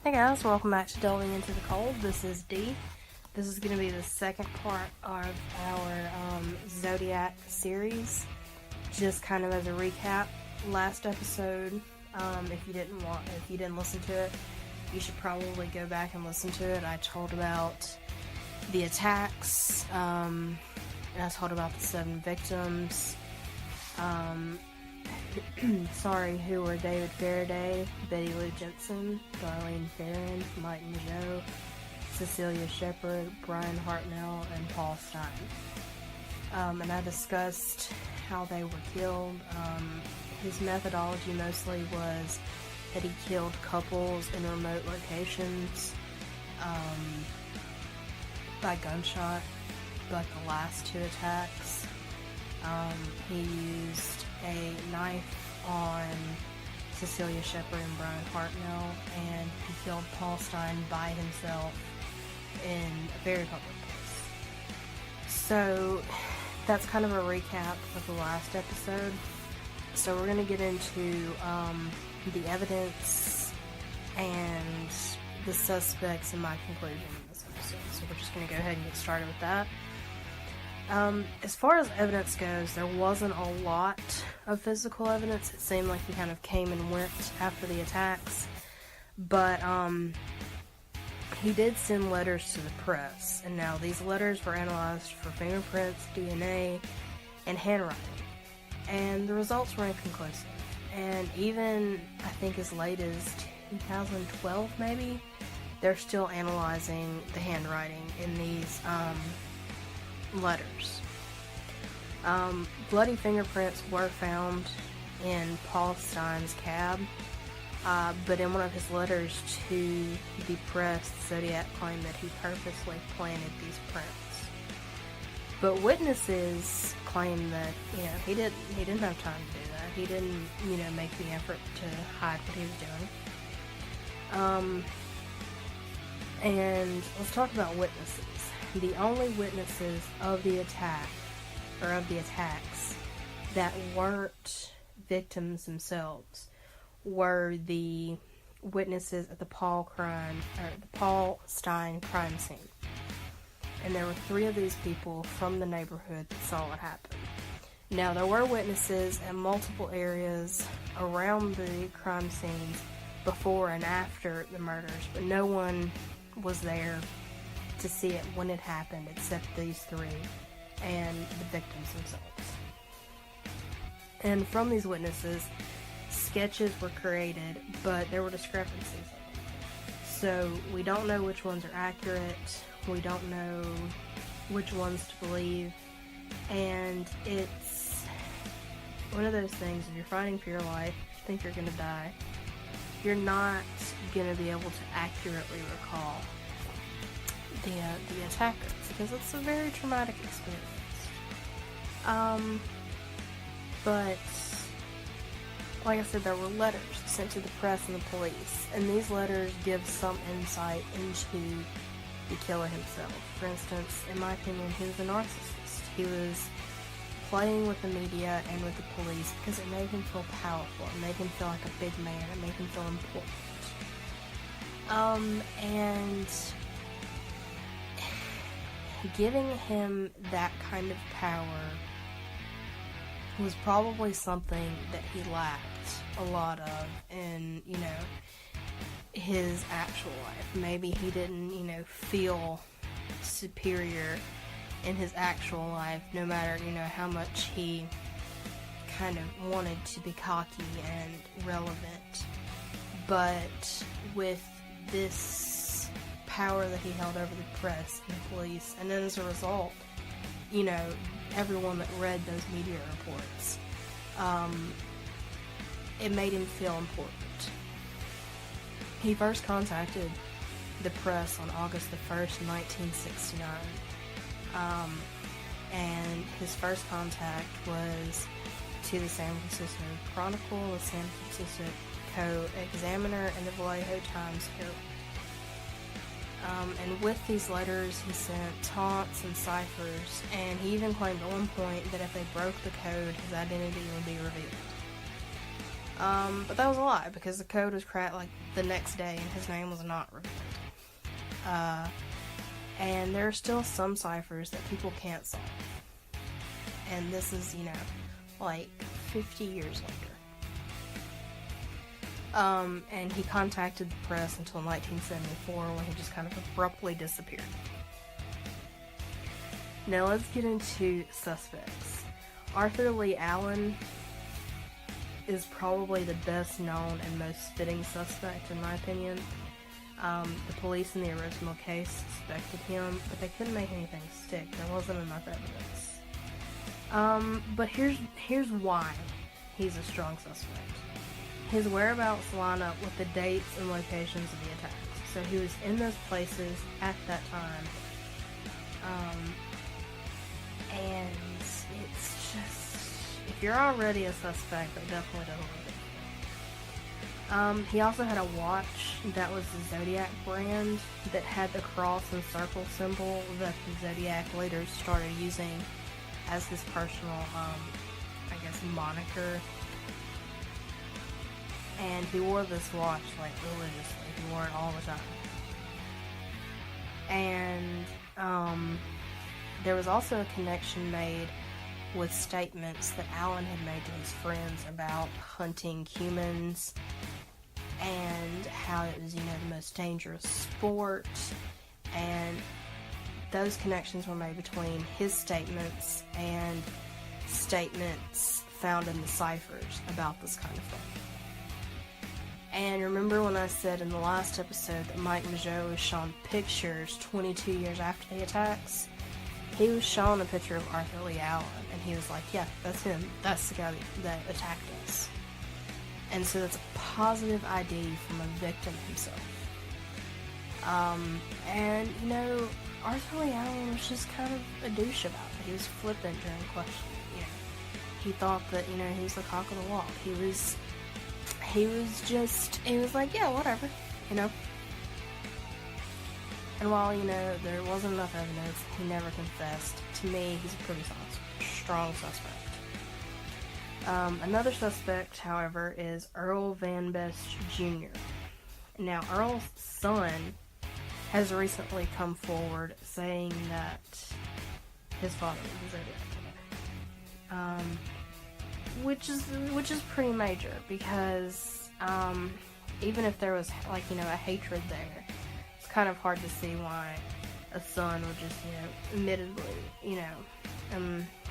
Hey guys, welcome back to Delving Into the Cold. This is Dee. This is going to be the second part of our Zodiac series. Just kind of as a recap, last episode, if you didn't listen to it, you should probably go back and listen to it. I told about the attacks, and I told about the 7 victims. Who were David Faraday, Betty Lou Jensen, Darlene Ferrin, Mike Mageau, Cecilia Shepard, Brian Hartnell, and Paul Stein. And I discussed how they were killed. His methodology mostly was that he killed couples in remote locations by gunshot, like the last 2 attacks. He used a knife on Cecilia Shepard and Brian Hartnell, and he killed Paul Stein by himself in a very public place. So that's kind of a recap of the last episode. So we're going to get into the evidence and the suspects and my conclusion in this episode. So we're just going to go ahead and get started with that. As far as evidence goes, there wasn't a lot of physical evidence. It seemed like he kind of came and went after the attacks. But, he did send letters to the press. And now these letters were analyzed for fingerprints, DNA, and handwriting. And the results were inconclusive. And even, I think as late as 2012 maybe, they're still analyzing the handwriting in these, letters. Bloody fingerprints were found in Paul Stein's cab, but in one of his letters to the press, Zodiac claimed that he purposely planted these prints. But witnesses claim that, he didn't have time to do that. He didn't, make the effort to hide what he was doing. And let's talk about witnesses. The only witnesses of the attack, or of the attacks, that weren't victims themselves were the witnesses at the Paul Stein crime scene. And there were 3 of these people from the neighborhood that saw what happened. Now, there were witnesses at multiple areas around the crime scenes before and after the murders, but no one was there to see it when it happened except these 3 and the victims themselves. And from these witnesses, sketches were created, but there were discrepancies. So we don't know which ones are accurate, we don't know which ones to believe, and it's one of those things, if you're fighting for your life, you think you're going to die, you're not going to be able to accurately recall the attackers, because it's a very traumatic experience. But like I said, there were letters sent to the press and the police, and these letters give some insight into the killer himself. For instance, in my opinion, he was a narcissist. He was playing with the media and with the police because it made him feel powerful. It made him feel like a big man. It made him feel important. And giving him that kind of power was probably something that he lacked a lot of in, his actual life. Maybe he didn't, feel superior in his actual life, no matter, how much he kind of wanted to be cocky and relevant. But with this power that he held over the press and the police, and then as a result, everyone that read those media reports, it made him feel important. He first contacted the press on August the 1st, 1969, and his first contact was to the San Francisco Chronicle, the San Francisco Examiner, and the Vallejo Times Herald. And with these letters, he sent taunts and ciphers, and he even claimed at one point that if they broke the code, his identity would be revealed. But that was a lie, because the code was cracked like the next day and his name was not revealed. And there are still some ciphers that people can't solve. And this is, like 50 years later. And he contacted the press until 1974, when he just kind of abruptly disappeared. Now let's get into suspects. Arthur Lee Allen is probably the best known and most fitting suspect, in my opinion. The police in the original case suspected him, but they couldn't make anything stick. There wasn't enough evidence. But here's why he's a strong suspect. His whereabouts line up with the dates and locations of the attacks. So he was in those places at that time. And it's just, if you're already a suspect, that definitely doesn't look good. He also had a watch that was the Zodiac brand that had the cross and circle symbol that the Zodiac leaders started using as his personal, moniker. And he wore this watch, like, religiously. He wore it all the time. And, there was also a connection made with statements that Allen had made to his friends about hunting humans and how it was, the most dangerous sport. And those connections were made between his statements and statements found in the ciphers about this kind of thing. And remember when I said in the last episode that Mike Mageau was shown pictures 22 years after the attacks? He was shown a picture of Arthur Lee Allen, and he was like, yeah, that's him. That's the guy that attacked us. And so that's a positive ID from a victim himself. Arthur Lee Allen was just kind of a douche about it. He was flippant during questioning, He thought that, he was the cock of the walk. He was like, yeah, whatever, And while, there wasn't enough evidence, he never confessed. To me, he's a pretty strong suspect. Another suspect, however, is Earl Van Best Jr. Now, Earl's son has recently come forward saying that his father was a Zodiac Killer. Which is pretty major, because even if there was a hatred there, it's kind of hard to see why a son would just admittedly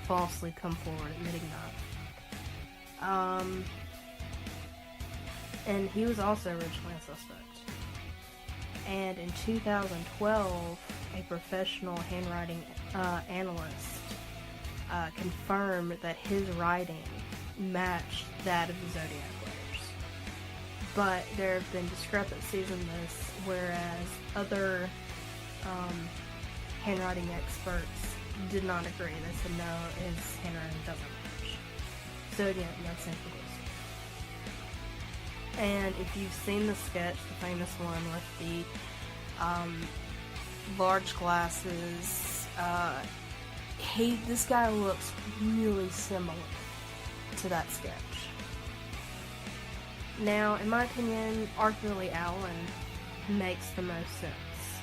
falsely come forward admitting that. And he was also originally a suspect. And in 2012, a professional handwriting analyst confirmed that his writing matched that of the Zodiac letters. But there have been discrepancies in this, whereas other handwriting experts did not agree. They said no, his handwriting doesn't match. Zodiac, that's inconclusive. And if you've seen the sketch, the famous one with the large glasses, this guy looks really similar to that sketch. Now, in my opinion, Arthur Lee Allen makes the most sense.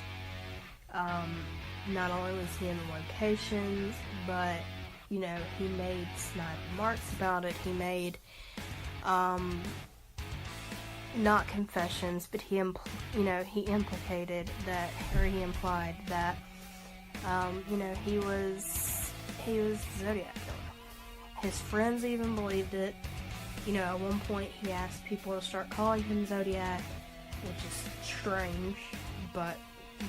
Not only was he in the locations, but, he made snide remarks about it. He made, not confessions, but he implicated that, or he implied that, he was the Zodiac Killer. His friends even believed it. At one point he asked people to start calling him Zodiac, which is strange, but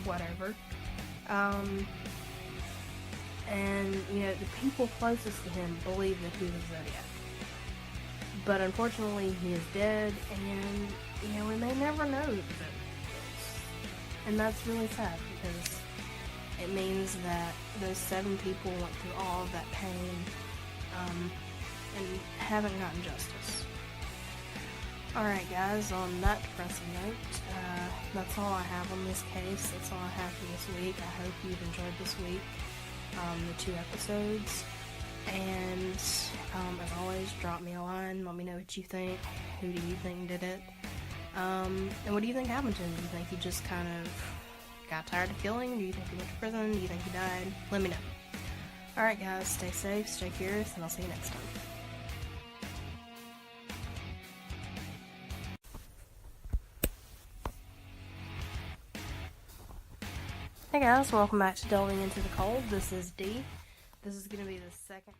whatever. And, the people closest to him believed that he was Zodiac. But unfortunately, he is dead, and, we may never know who the Zodiac is. And that's really sad, because it means that those 7 people went through all of that pain, and haven't gotten justice. Alright guys, on that depressing note, that's all I have on this case. That's all I have for this week. I hope you've enjoyed this week, the 2 episodes. And as always, drop me a line. Let me know what you think. Who do you think did it? And what do you think happened to him? Do you think he just kind of got tired of killing? Do you think he went to prison? Do you think he died? Let me know. Alright guys, stay safe, stay curious, and I'll see you next time. Hey guys, welcome back to Delving into the Cold. This is Dee. This is going to be the second